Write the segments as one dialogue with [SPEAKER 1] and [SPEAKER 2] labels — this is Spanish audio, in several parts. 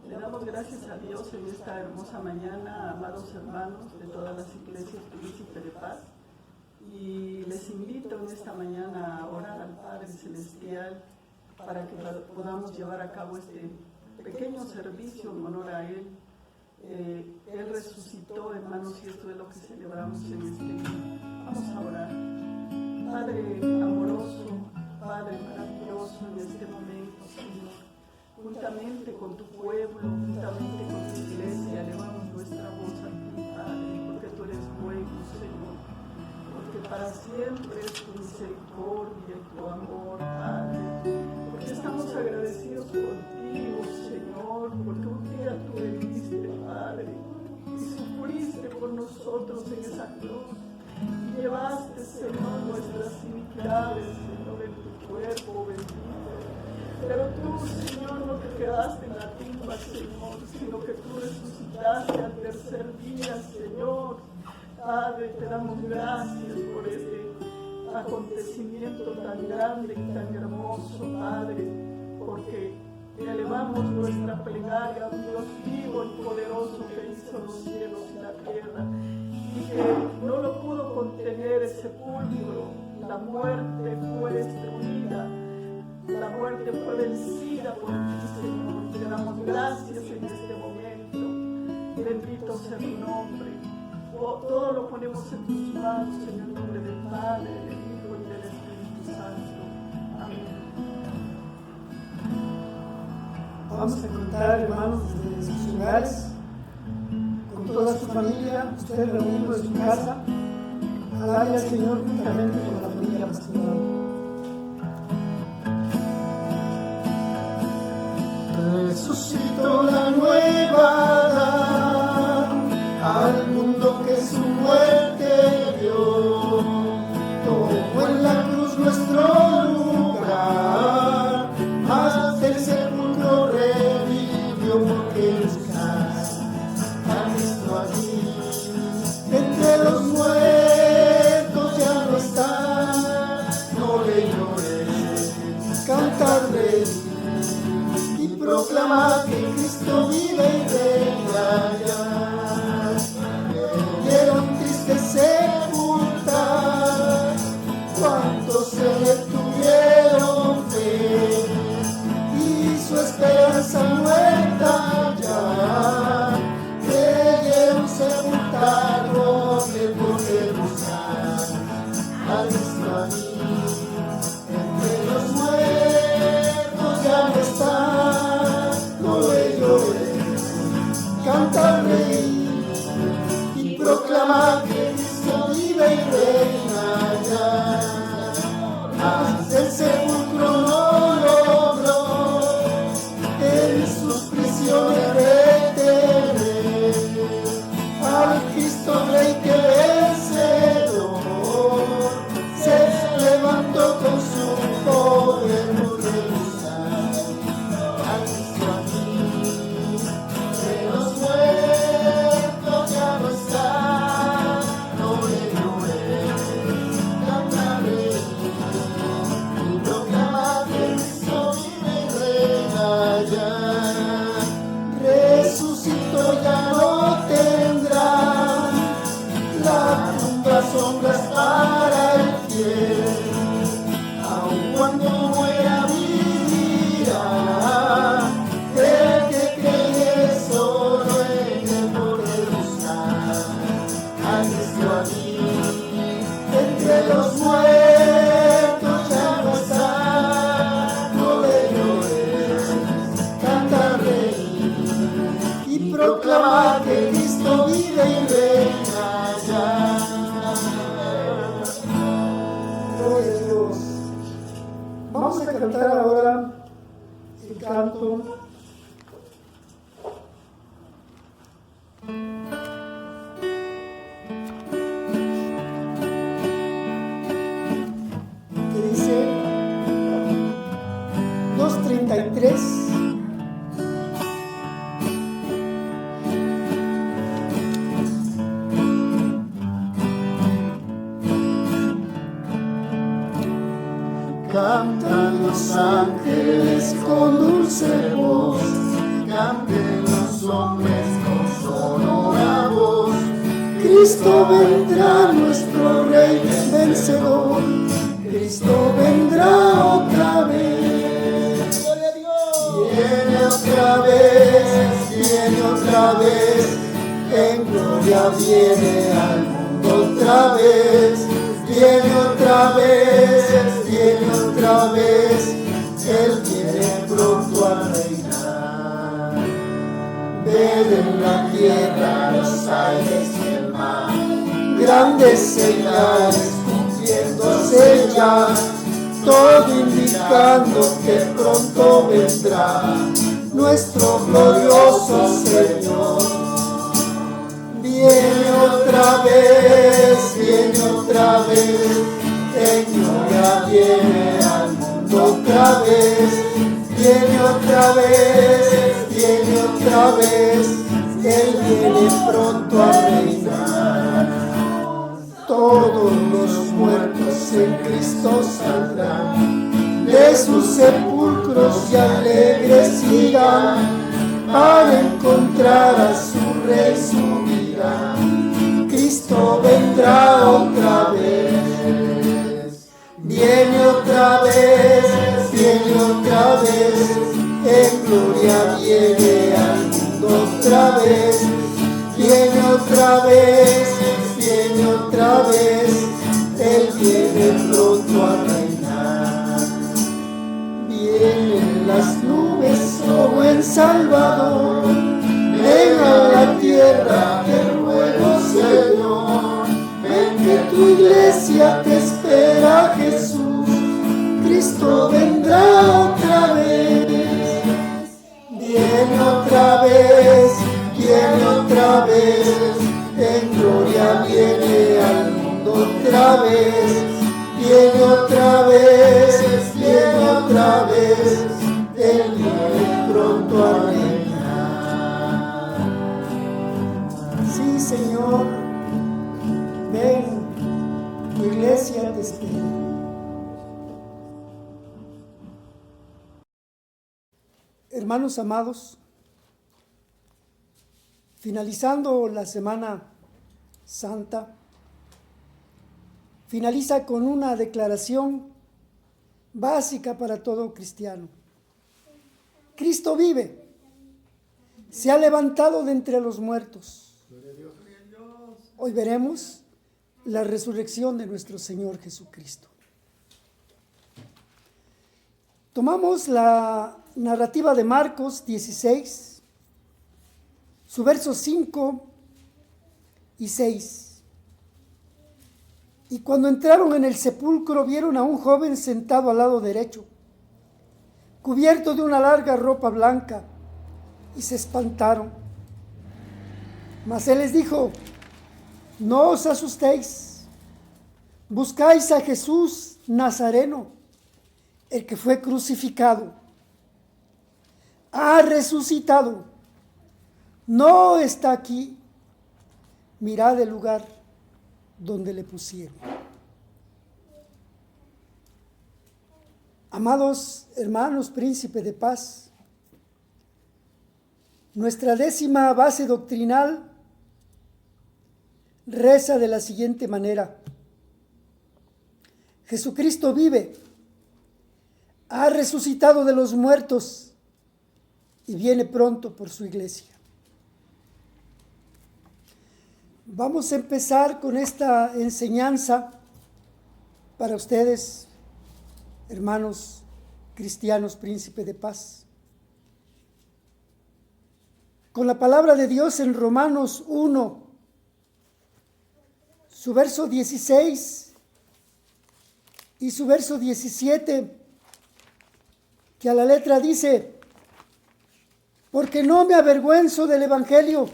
[SPEAKER 1] Le damos gracias a Dios en esta hermosa mañana, amados hermanos de todas las iglesias Príncipe de Paz. Y les invito en esta mañana a orar al Padre Celestial para que podamos llevar a cabo este pequeño servicio en honor a Él. Él resucitó, hermanos, y esto es lo que celebramos en este día. Vamos a orar. Padre amoroso, Padre maravilloso, en este momento, Señor, juntamente con tu pueblo, juntamente con tu iglesia, elevamos nuestra voz a ti, Padre, porque tú eres bueno, Señor, porque para siempre es tu misericordia y tu amor, Padre, porque estamos agradecidos contigo, Señor, porque un día tú veniste, Padre, y sufriste por nosotros en esa cruz. Llevaste, Señor, nuestras iniquidades, Señor, en tu cuerpo bendito. Pero tú, Señor, no te quedaste en la tumba, Señor, sino que tú resucitaste al tercer día, Señor. Padre, te damos gracias por este acontecimiento tan grande y tan hermoso, Padre, porque elevamos nuestra plegaria a un Dios vivo y poderoso que hizo los cielos y la tierra, y que no lo pudo contener el sepulcro. La muerte fue destruida, la muerte fue vencida por ti, Señor. Te damos gracias en este momento. Bendito sea tu nombre. Todo lo ponemos en tus manos, en el nombre del Padre, del Hijo y del Espíritu Santo. Amén.
[SPEAKER 2] Vamos a contar, hermanos, desde sus hogares, con toda su familia, ustedes reunidos en su casa, alaben al Señor juntamente con la familia pastoral.
[SPEAKER 3] Resucitó la nueva Adán, al mundo que su muerte dio, tomó en la cruz nuestro lugar, mas del sepulcro revivió, porque buscas a Cristo allí. Entre los muertos ya no está, no le llores, cantar de y proclama que Cristo vive y reina ya. Vieron triste sepultar, cuantos se detuvieron fe, y su esperanza muerta ya. Creyeron sepultarlo, que porque buscar a Cristo allí. Entre los muertos ya no está, no le llores, canta al Rey y proclama que Cristo vive y reina ya. Mas el sepulcro no logró en sus prisiones retener al Cristo Rey que vencedor se levantó con su poder por regresar a Cristo aquí. De los muertos ya no está, no le llores, cántale y proclama que Cristo vive y reina ya. Resucitó, ya no tendrá la tumba sombras para el fiel, aun cuando muera vivirá. El que cree solo en él poder buscar a Cristo allí. Entre los muertos ya no está, no le llores, canta Rey y proclama que Cristo vive y reina ya.
[SPEAKER 2] Gloria a Dios. Vamos a cantar ahora el canto que dice 233.
[SPEAKER 3] Cantan los ángeles con dulce voz, canten
[SPEAKER 2] Cristo vendrá, nuestro Rey vencedor. Cristo vendrá otra vez.
[SPEAKER 3] Gloria a Dios. Viene otra vez, viene otra vez. En gloria viene al mundo otra vez. Viene otra vez, viene otra vez. Él viene pronto a reinar. Ved en la tierra los aires y el mar, grandes señales cumpliéndose ya, todo indicando que pronto vendrá nuestro glorioso Señor. Viene otra vez, en gloria viene al mundo otra vez. Viene otra vez, Él viene pronto a reinar. Todos los muertos en Cristo saldrán de sus sepulcros y alegres irán para encontrar a su Rey, su vida. Cristo vendrá otra vez. Viene otra vez, en gloria viene al mundo otra vez. Viene otra vez, Él viene pronto a reinar. Vienen las nubes, oh buen Salvador, ven a la tierra, te ruego, Señor. Ven que tu iglesia te espera, Jesús. Cristo vendrá otra vez. Viene otra vez, en gloria viene al mundo otra vez. Viene otra vez, Él viene pronto a reinar.
[SPEAKER 2] Sí, Señor, ven, tu iglesia te espera. Hermanos amados, finalizando la Semana Santa, finaliza con una declaración básica para todo cristiano. Cristo vive, se ha levantado de entre los muertos. Hoy veremos la resurrección de nuestro Señor Jesucristo. Tomamos la narrativa de Marcos 16, su versos 5 y 6. Y cuando entraron en el sepulcro vieron a un joven sentado al lado derecho, cubierto de una larga ropa blanca, y se espantaron. Mas él les dijo: no os asustéis, buscáis a Jesús Nazareno, el que fue crucificado. Ha resucitado, no está aquí. Mirad el lugar donde le pusieron. Amados hermanos, príncipe de paz, nuestra 10ª base doctrinal reza de la siguiente manera: Jesucristo vive, ha resucitado de los muertos y viene pronto por su iglesia. Vamos a empezar con esta enseñanza para ustedes, hermanos cristianos, príncipe de paz, con la palabra de Dios en Romanos 1, su verso 16 y su verso 17, que a la letra dice: porque no me avergüenzo del Evangelio,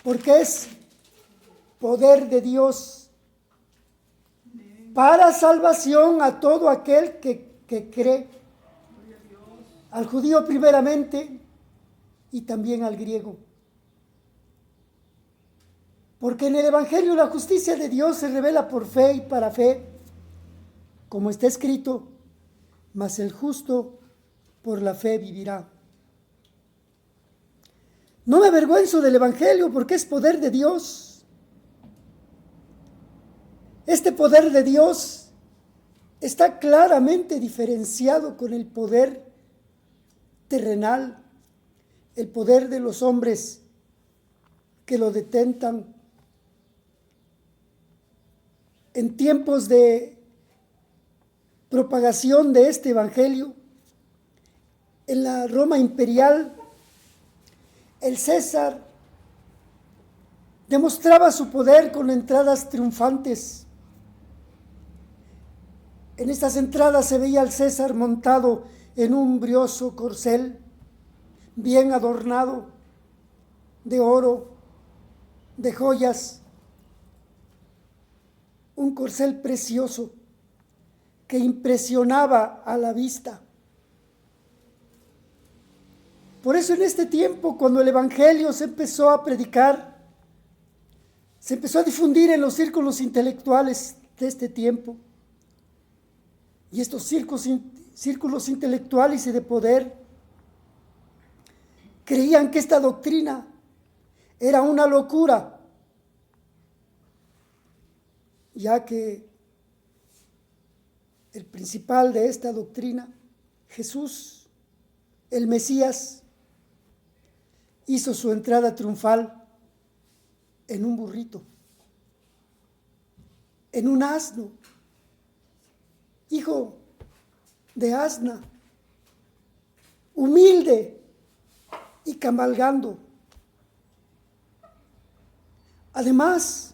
[SPEAKER 2] porque es poder de Dios para salvación a todo aquel que cree, al judío primeramente y también al griego. Porque en el Evangelio la justicia de Dios se revela por fe y para fe, como está escrito: mas el justo por la fe vivirá. No me avergüenzo del Evangelio porque es poder de Dios. Este poder de Dios está claramente diferenciado con el poder terrenal, el poder de los hombres que lo detentan. En tiempos de propagación de este evangelio, en la Roma imperial, el César demostraba su poder con entradas triunfantes. En estas entradas se veía al César montado en un brioso corcel, bien adornado, de oro, de joyas, un corcel precioso que impresionaba a la vista. Por eso en este tiempo, cuando el Evangelio se empezó a predicar, se empezó a difundir en los círculos intelectuales de este tiempo, y estos círculos intelectuales y de poder creían que esta doctrina era una locura, ya que el principal de esta doctrina, Jesús, el Mesías, hizo su entrada triunfal en un burrito, en un asno, hijo de asna, humilde y cabalgando. Además,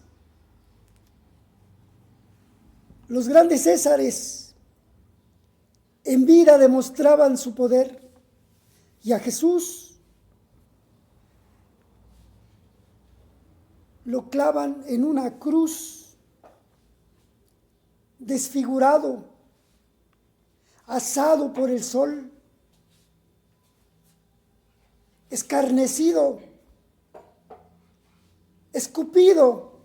[SPEAKER 2] los grandes césares en vida demostraban su poder, y a Jesús lo clavan en una cruz, desfigurado, asado por el sol, escarnecido, escupido.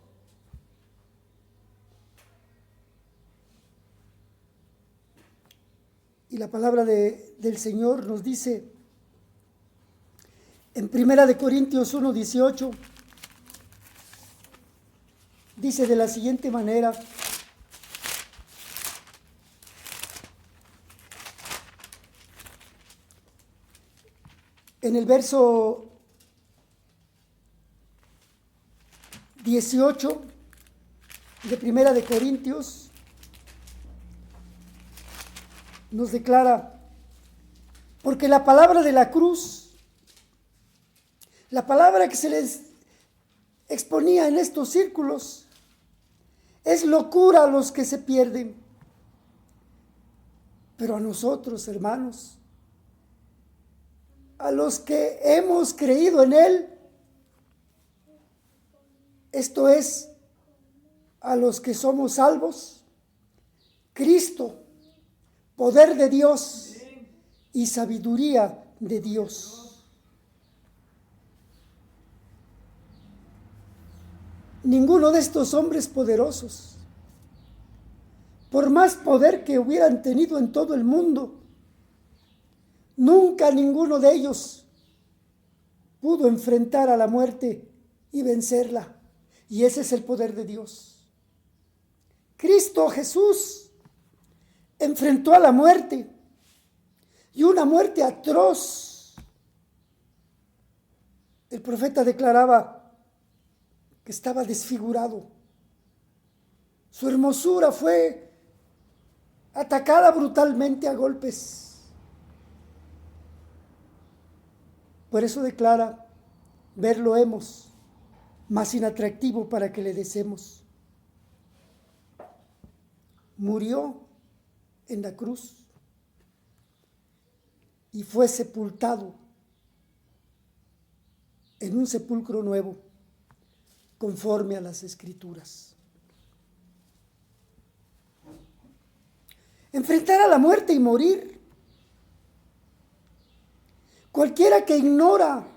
[SPEAKER 2] Y la palabra del Señor nos dice en 1 Corintios 1:18, dice de la siguiente manera: en el verso 18 de 1 Corintios, nos declara: porque la palabra de la cruz, la palabra que se les exponía en estos círculos, es locura a los que se pierden. Pero a nosotros, hermanos, a los que hemos creído en Él, esto es, a los que somos salvos, Cristo, poder de Dios y sabiduría de Dios. Ninguno de estos hombres poderosos, por más poder que hubieran tenido en todo el mundo, nunca ninguno de ellos pudo enfrentar a la muerte y vencerla. Y ese es el poder de Dios. Cristo Jesús enfrentó a la muerte, y una muerte atroz. El profeta declaraba que estaba desfigurado. Su hermosura fue atacada brutalmente a golpes. Por eso declara: verlo hemos, más inatractivo para que le deseemos. Murió en la cruz y fue sepultado en un sepulcro nuevo, conforme a las Escrituras. Enfrentar a la muerte y morir. Cualquiera que ignora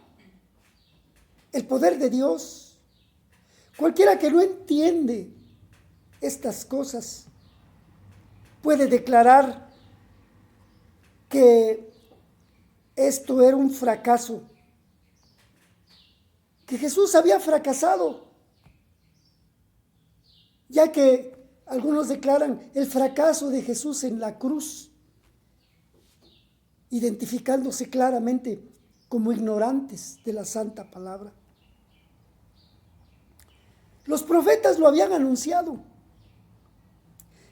[SPEAKER 2] el poder de Dios, cualquiera que no entiende estas cosas, puede declarar que esto era un fracaso, que Jesús había fracasado, ya que algunos declaran el fracaso de Jesús en la cruz, identificándose claramente como ignorantes de la santa palabra. Los profetas lo habían anunciado,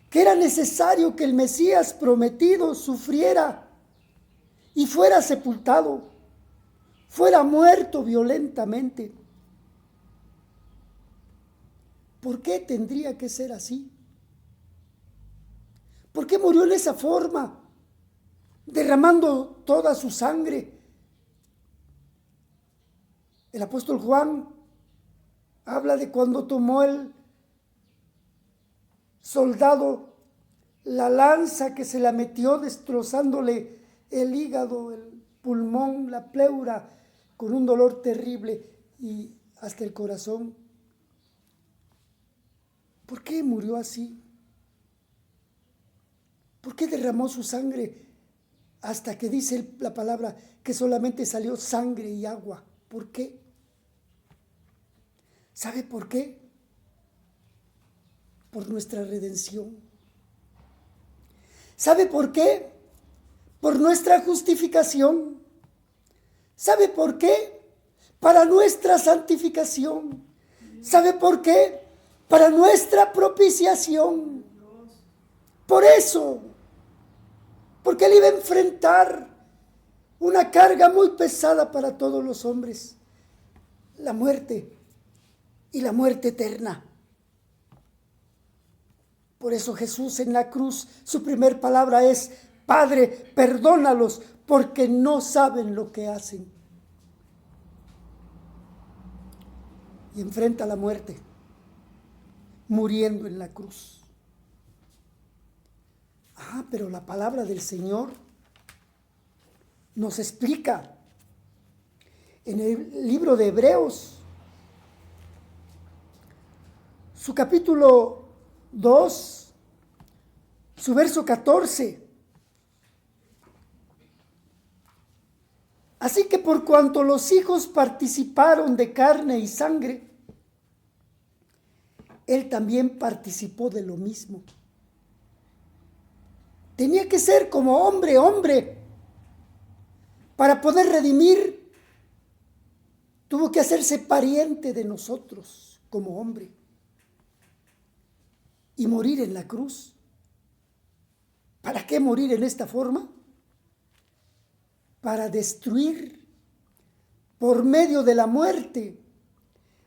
[SPEAKER 2] que era necesario que el Mesías prometido sufriera y fuera sepultado, fuera muerto violentamente. ¿Por qué tendría que ser así? ¿Por qué murió en esa forma, derramando toda su sangre? El apóstol Juan habla de cuando tomó el soldado la lanza, que se la metió destrozándole el hígado, el pulmón, la pleura, con un dolor terrible y hasta el corazón. ¿Por qué murió así? ¿Por qué derramó su sangre hasta que dice la palabra que solamente salió sangre y agua? ¿Por qué? ¿Sabe por qué? Por nuestra redención. ¿Sabe por qué? Por nuestra justificación. ¿Sabe por qué? Para nuestra santificación. ¿Sabe por qué? Para nuestra propiciación. Por eso, porque Él iba a enfrentar una carga muy pesada para todos los hombres, la muerte y la muerte eterna. Por eso Jesús en la cruz, su primer palabra es: Padre, perdónalos porque no saben lo que hacen. Y enfrenta la muerte, muriendo en la cruz. Pero la palabra del Señor nos explica en el libro de Hebreos, su capítulo 2, su verso 14. Así que por cuanto los hijos participaron de carne y sangre, Él también participó de lo mismo. Tenía que ser como hombre, para poder redimir. Tuvo que hacerse pariente de nosotros como hombre y morir en la cruz. ¿Para qué morir en esta forma? Para destruir por medio de la muerte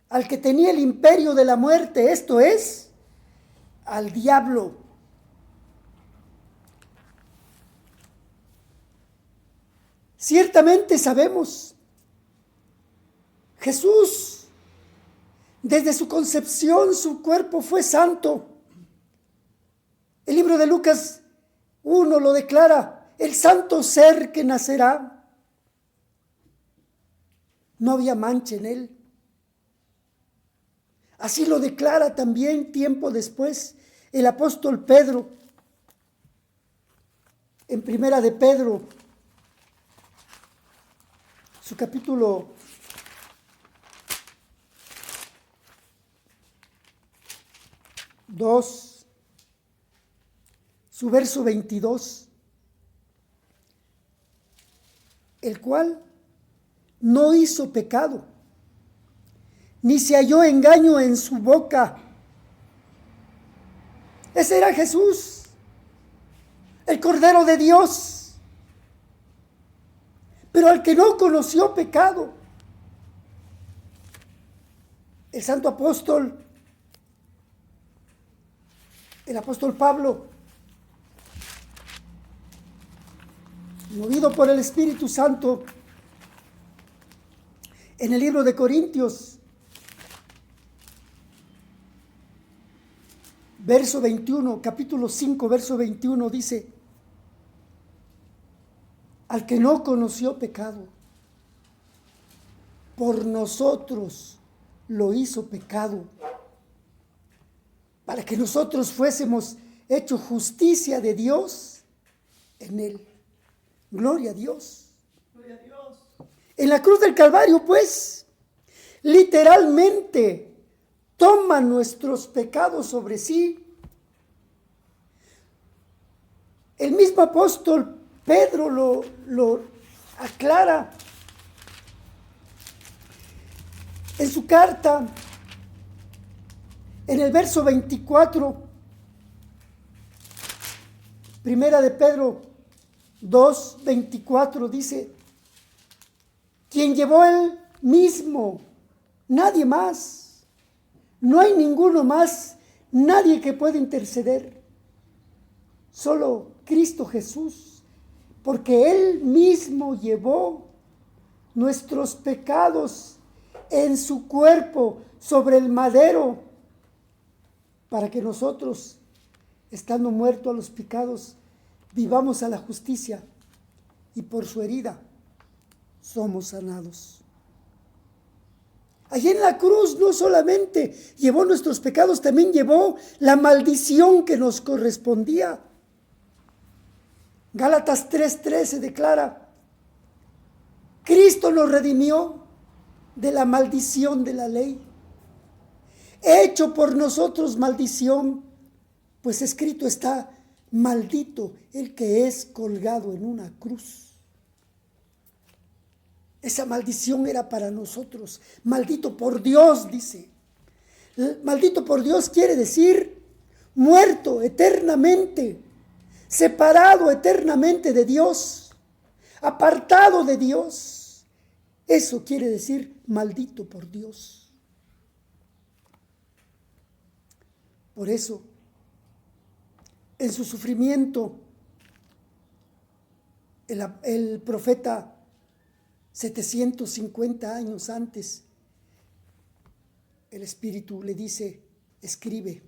[SPEAKER 2] al que tenía el imperio de la muerte, esto es, al diablo. Ciertamente sabemos, Jesús, desde su concepción, su cuerpo fue santo. El libro de Lucas 1 lo declara: el santo ser que nacerá. No había mancha en él. Así lo declara también tiempo después el apóstol Pedro. En Primera de Pedro, su capítulo 2, su verso 22, el cual no hizo pecado, ni se halló engaño en su boca. Ese era Jesús, el Cordero de Dios. Pero al que no conoció pecado, el santo apóstol, el apóstol Pablo, movido por el Espíritu Santo, en el libro de Corintios, verso 21, capítulo 5, verso 21, dice: al que no conoció pecado, por nosotros lo hizo pecado, para que nosotros fuésemos hechos justicia de Dios en él. Gloria a Dios.
[SPEAKER 1] Gloria a Dios.
[SPEAKER 2] En la cruz del Calvario, pues, literalmente toma nuestros pecados sobre sí. El mismo apóstol Pedro lo aclara en su carta, en el verso 24, primera de Pedro 2:24, dice: quien llevó él mismo, nadie más, no hay ninguno más, nadie que pueda interceder, solo Cristo Jesús, porque él mismo llevó nuestros pecados en su cuerpo sobre el madero, para que nosotros, estando muertos a los pecados, vivamos a la justicia, y por su herida somos sanados. Allí en la cruz no solamente llevó nuestros pecados, también llevó la maldición que nos correspondía. Gálatas 3:13 declara: Cristo nos redimió de la maldición de la ley, hecho por nosotros maldición, pues escrito está: maldito el que es colgado en una cruz. Esa maldición era para nosotros. Maldito por Dios, dice. Maldito por Dios quiere decir muerto eternamente, separado eternamente de Dios, apartado de Dios. Eso quiere decir maldito por Dios. Por eso, en su sufrimiento, el profeta 750 años antes, el Espíritu le dice: escribe.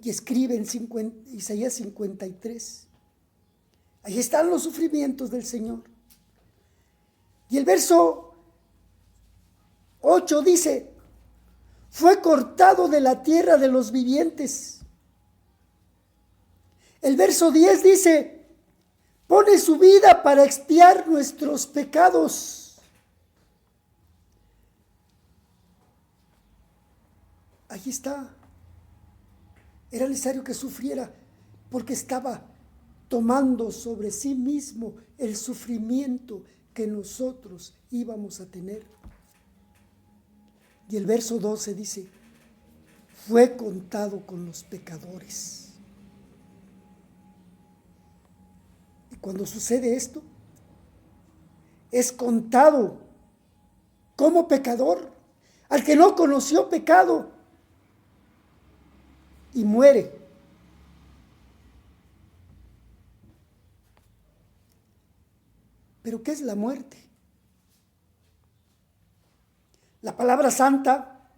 [SPEAKER 2] Y escribe en Isaías 53. Ahí están los sufrimientos del Señor. Y el verso 8 dice: fue cortado de la tierra de los vivientes. El verso 10 dice: pone su vida para expiar nuestros pecados. Ahí está. Era necesario que sufriera porque estaba tomando sobre sí mismo el sufrimiento que nosotros íbamos a tener. Y el verso 12 dice: fue contado con los pecadores. Y cuando sucede esto, es contado como pecador, al que no conoció pecado, y muere. ¿Pero qué es la muerte? La palabra santa,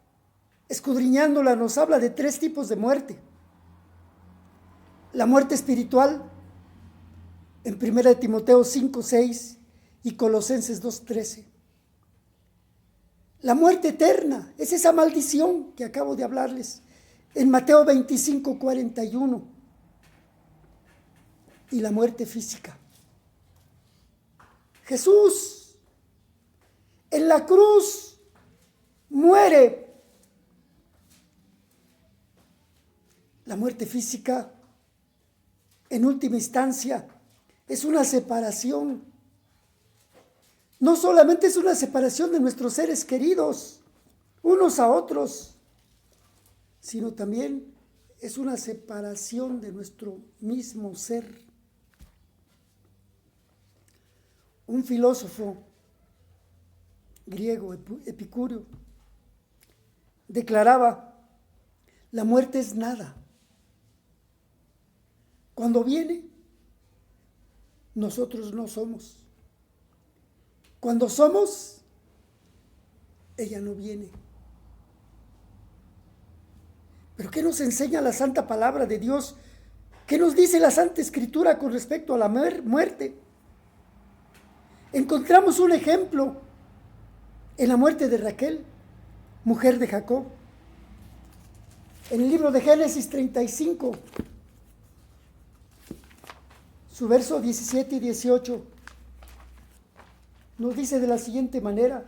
[SPEAKER 2] escudriñándola, nos habla de 3 tipos de muerte. La muerte espiritual, en 1 Timoteo 5:6 y Colosenses 2:13. La muerte eterna es esa maldición que acabo de hablarles en Mateo 25:41. Y la muerte física. Jesús en la cruz muere. La muerte física, en última instancia, es una separación. No solamente es una separación de nuestros seres queridos, unos a otros, sino también es una separación de nuestro mismo ser. Un filósofo griego, Epicúreo, declaraba: la muerte es nada. Cuando viene, nosotros no somos. Cuando somos, ella no viene. ¿Pero qué nos enseña la santa palabra de Dios? ¿Qué nos dice la Santa Escritura con respecto a la muerte? Encontramos un ejemplo en la muerte de Raquel, mujer de Jacob. En el libro de Génesis 35, su verso 17 y 18, nos dice de la siguiente manera: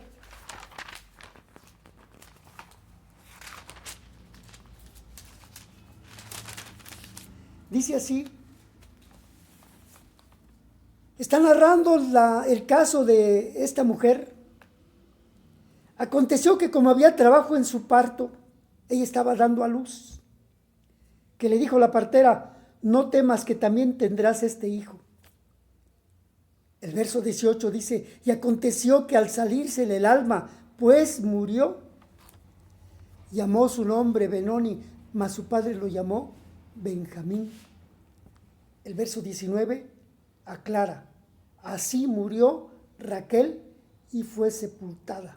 [SPEAKER 2] Dice así. Está narrando el caso de esta mujer. Aconteció que como había trabajo en su parto, ella estaba dando a luz, que le dijo la partera: no temas, que también tendrás este hijo. El verso 18 dice: y aconteció que al salírsele el alma, pues murió, llamó su nombre Benoni, mas su padre lo llamó Benjamín. El verso 19 aclara: así murió Raquel y fue sepultada.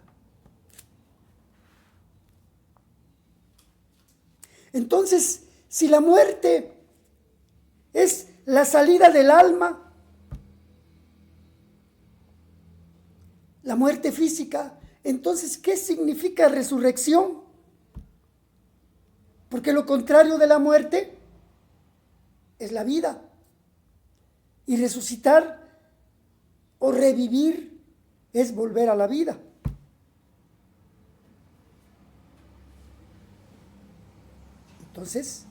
[SPEAKER 2] Entonces, si la muerte es la salida del alma, la muerte física, entonces, ¿qué significa resurrección? Porque lo contrario de la muerte es la vida. Y resucitar o revivir es volver a la vida. Entonces,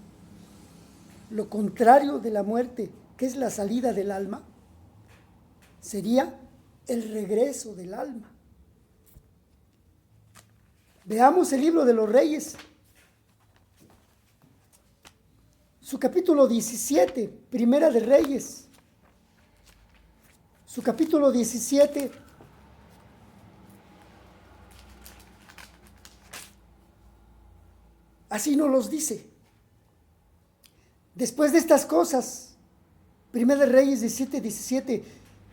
[SPEAKER 2] lo contrario de la muerte, que es la salida del alma, sería el regreso del alma. Veamos el libro de los Reyes, su capítulo 17, Primera de Reyes, su capítulo 17, así nos los dice. Después de estas cosas, Primera de Reyes 17,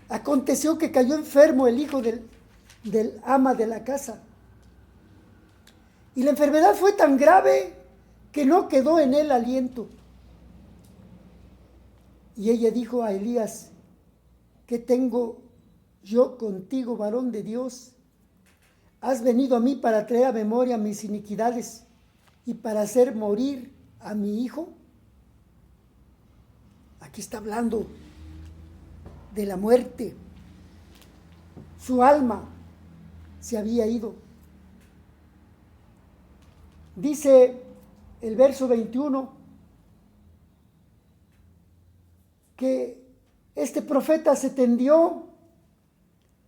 [SPEAKER 2] aconteció que cayó enfermo el hijo del ama de la casa. Y la enfermedad fue tan grave que no quedó en él aliento. Y ella dijo a Elías: ¿qué tengo yo contigo, varón de Dios? ¿Has venido a mí para traer a memoria mis iniquidades y para hacer morir a mi hijo? Aquí está hablando de la muerte. Su alma se había ido. Dice el verso 21 que este profeta se tendió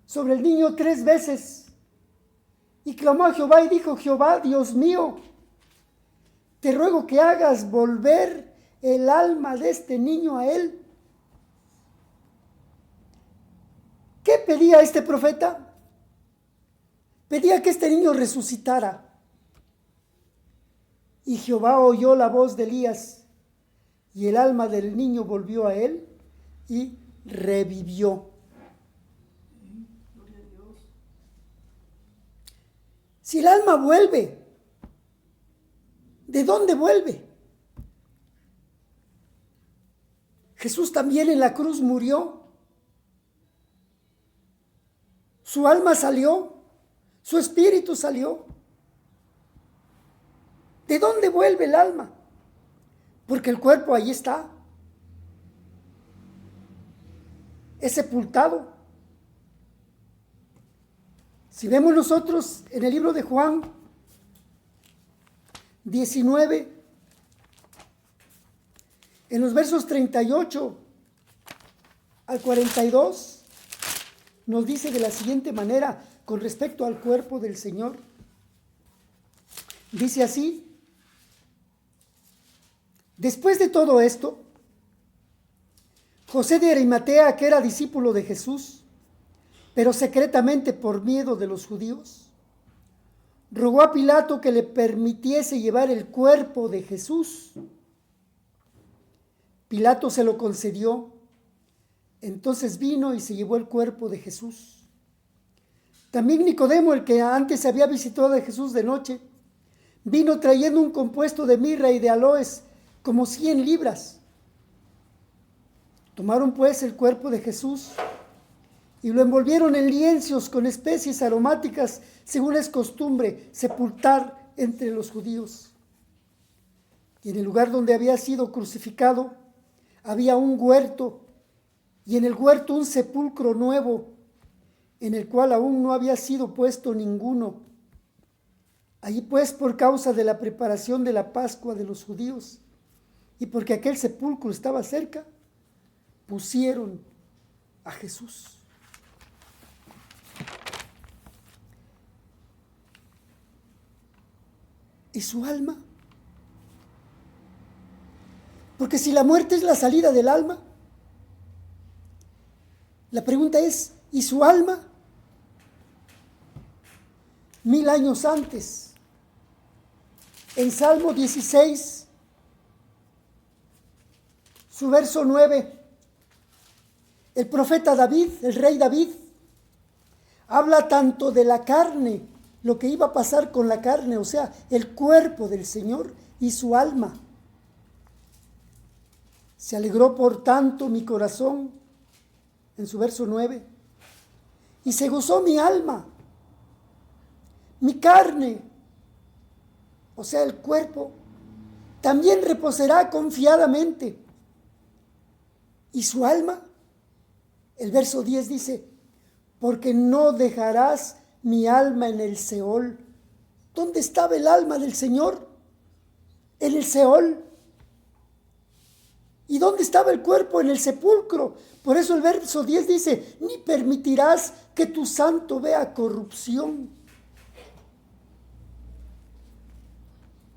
[SPEAKER 2] sobre el niño 3 veces y clamó a Jehová y dijo: Jehová, Dios mío, te ruego que hagas volver el alma de este niño a él. ¿Qué pedía este profeta? Pedía que este niño resucitara. Y Jehová oyó la voz de Elías, y el alma del niño volvió a él y revivió.
[SPEAKER 1] Gloria a Dios.
[SPEAKER 2] Si el alma vuelve, ¿de dónde vuelve? Jesús también en la cruz murió. Su alma salió, su espíritu salió. ¿De dónde vuelve el alma? Porque el cuerpo ahí está. Es sepultado. Si vemos nosotros en el libro de Juan 19, en los versos 38 al 42, nos dice de la siguiente manera con respecto al cuerpo del Señor. Dice así: después de todo esto, José de Arimatea, que era discípulo de Jesús, pero secretamente por miedo de los judíos, rogó a Pilato que le permitiese llevar el cuerpo de Jesús. Pilato se lo concedió. Entonces vino y se llevó el cuerpo de Jesús. También Nicodemo, el que antes había visitado a Jesús de noche, vino trayendo un compuesto de mirra y de aloes, como 100 libras. Tomaron pues el cuerpo de Jesús y lo envolvieron en lienzos con especies aromáticas, según es costumbre sepultar entre los judíos. Y en el lugar donde había sido crucificado había un huerto, y en el huerto un sepulcro nuevo, en el cual aún no había sido puesto ninguno. Allí pues, por causa de la preparación de la Pascua de los judíos, y porque aquel sepulcro estaba cerca, pusieron a Jesús. ¿Y su alma? Porque si la muerte es la salida del alma, la pregunta es, ¿y su alma? 1000 años antes, en Salmo 16, su verso 9, el profeta David, el rey David, habla tanto de la carne, lo que iba a pasar con la carne, o sea, el cuerpo del Señor y su alma. Se alegró por tanto mi corazón, en su verso 9, y se gozó mi alma, mi carne, o sea, el cuerpo, también reposará confiadamente. ¿Y su alma? El verso 10 dice, porque no dejarás mi alma en el Seol. ¿Dónde estaba el alma del Señor? En el Seol. ¿Y dónde estaba el cuerpo? En el sepulcro. Por eso el verso 10 dice, ni permitirás que tu santo vea corrupción.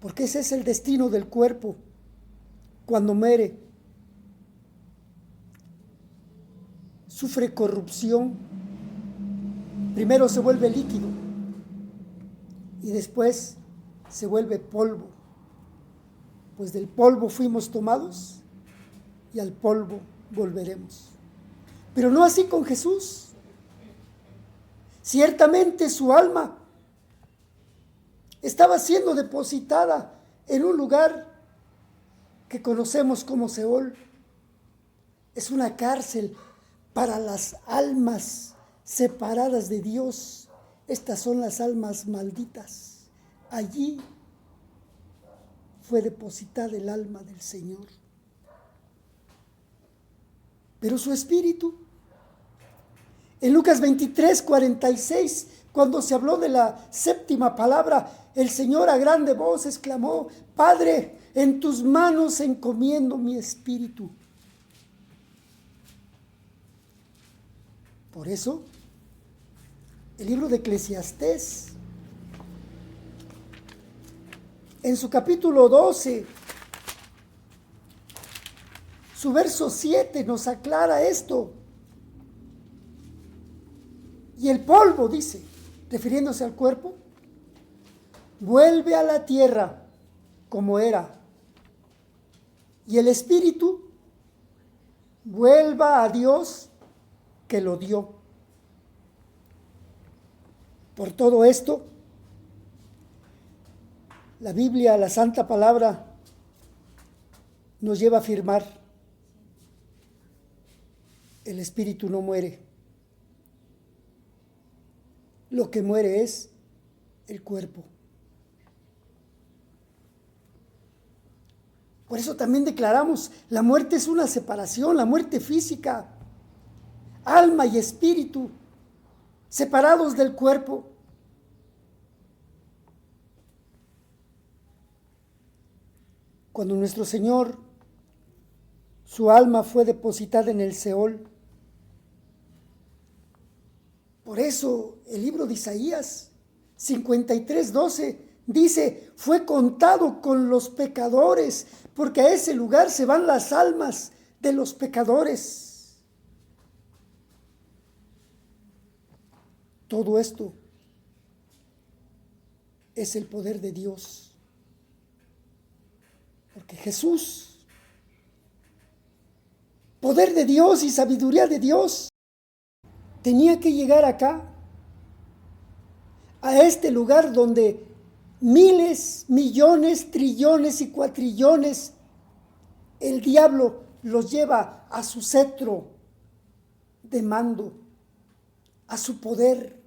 [SPEAKER 2] Porque ese es el destino del cuerpo cuando muere. Sufre corrupción. Primero se vuelve líquido y después se vuelve polvo. Pues del polvo fuimos tomados y al polvo volveremos. Pero no así con Jesús. Ciertamente su alma estaba siendo depositada en un lugar que conocemos como Seol. Es una cárcel para las almas separadas de Dios. Estas son las almas malditas. Allí fue depositada el alma del Señor. Pero su espíritu, en Lucas 23, 46, cuando se habló de la séptima palabra, el Señor a grande voz exclamó, Padre, en tus manos encomiendo mi espíritu. Por eso, el libro de Eclesiastés, en su capítulo 12, su verso 7 nos aclara esto. Y el polvo, dice, refiriéndose al cuerpo, vuelve a la tierra como era. Y el espíritu vuelva a Dios que lo dio. Por todo esto, la Biblia, la Santa Palabra, nos lleva a afirmar, el espíritu no muere. Lo que muere es el cuerpo. Por eso también declaramos, la muerte es una separación, la muerte física, alma y espíritu, separados del cuerpo. Cuando nuestro Señor, su alma fue depositada en el Seol. Por eso el libro de Isaías 53:12 dice, fue contado con los pecadores, porque a ese lugar se van las almas de los pecadores. Todo esto es el poder de Dios. Porque Jesús, poder de Dios y sabiduría de Dios, tenía que llegar acá, a este lugar donde miles, millones, trillones y cuatrillones, el diablo los lleva a su cetro de mando, a su poder.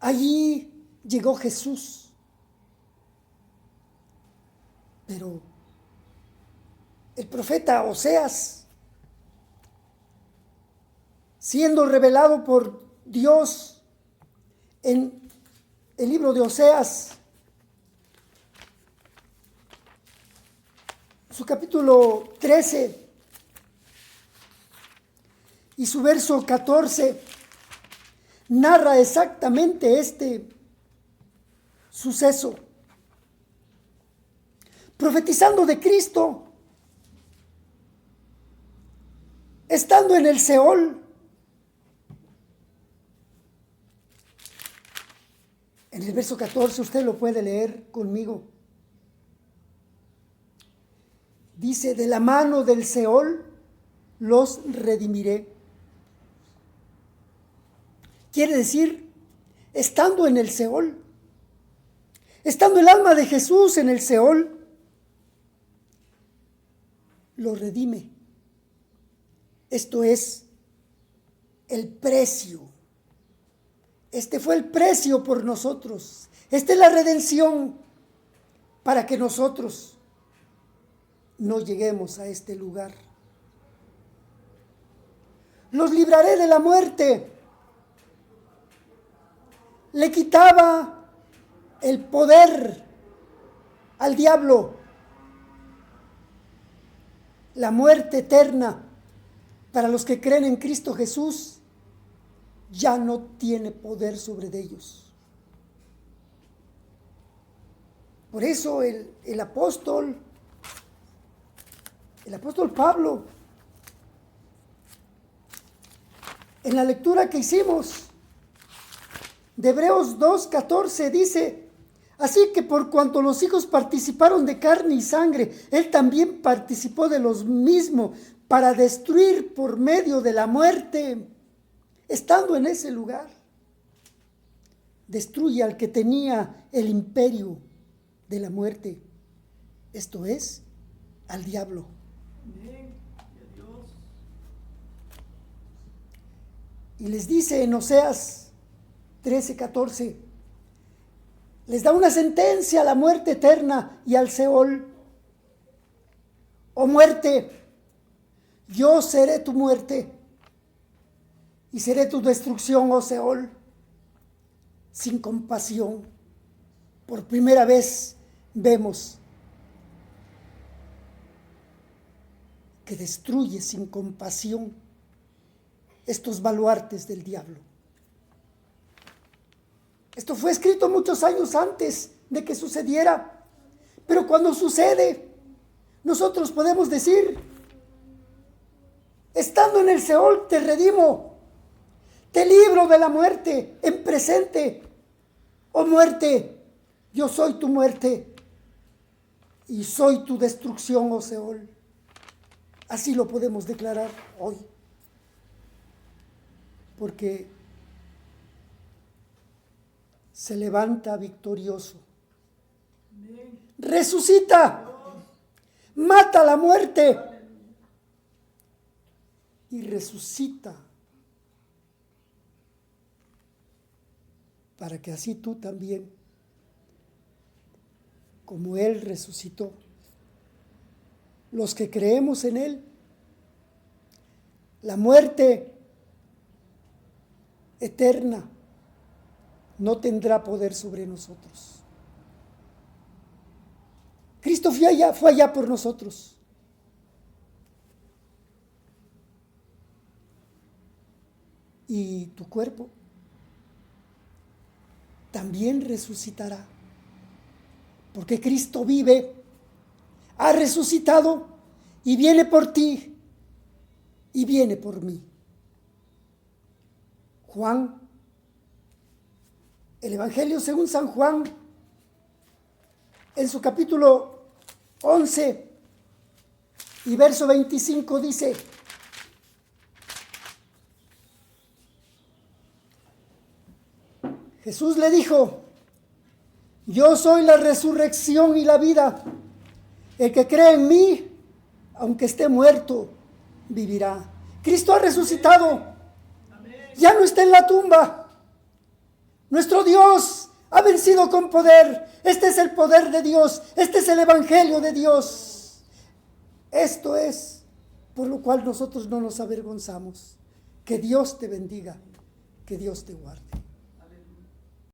[SPEAKER 2] Allí llegó Jesús. Pero el profeta Oseas, siendo revelado por Dios en el libro de Oseas, su capítulo 13 y su verso 14 narra exactamente este suceso, profetizando de Cristo, estando en el Seol. En el verso 14 usted lo puede leer conmigo. Dice, de la mano del Seol los redimiré. Quiere decir, estando en el Seol, estando el alma de Jesús en el Seol, lo redime. Esto es el precio. Este fue el precio por nosotros. Esta es la redención para que nosotros no lleguemos a este lugar. Los libraré de la muerte. Le quitaba el poder al diablo. La muerte eterna para los que creen en Cristo Jesús ya no tiene poder sobre ellos. Por eso el apóstol Pablo, en la lectura que hicimos de Hebreos 2:14 dice, así que por cuanto los hijos participaron de carne y sangre, él también participó de los mismos para destruir por medio de la muerte. Estando en ese lugar, destruye al que tenía el imperio de la muerte, esto es, al diablo. Y les dice en Oseas 13:14, les da una sentencia a la muerte eterna y al Seol. Oh muerte, yo seré tu muerte y seré tu destrucción, oh Seol, sin compasión. Por primera vez vemos que destruye sin compasión estos baluartes del diablo. Esto fue escrito muchos años antes de que sucediera, pero cuando sucede, nosotros podemos decir, estando en el Seol te redimo, te libro de la muerte en presente. Oh muerte, yo soy tu muerte y soy tu destrucción, oh Seol. Así lo podemos declarar hoy. Porque se levanta victorioso. Resucita, mata la muerte y resucita. Para que así tú también, como Él resucitó, los que creemos en Él, la muerte eterna no tendrá poder sobre nosotros. Cristo fue allá por nosotros. Y tu cuerpo también resucitará, porque Cristo vive, ha resucitado y viene por ti y viene por mí. Juan, el Evangelio según San Juan, en su capítulo 11 y verso 25 dice, Jesús le dijo, yo soy la resurrección y la vida. El que cree en mí, aunque esté muerto, vivirá. Cristo ha resucitado. Ya no está en la tumba. Nuestro Dios ha vencido con poder. Este es el poder de Dios. Este es el evangelio de Dios. Esto es por lo cual nosotros no nos avergonzamos. Que Dios te bendiga. Que Dios te guarde.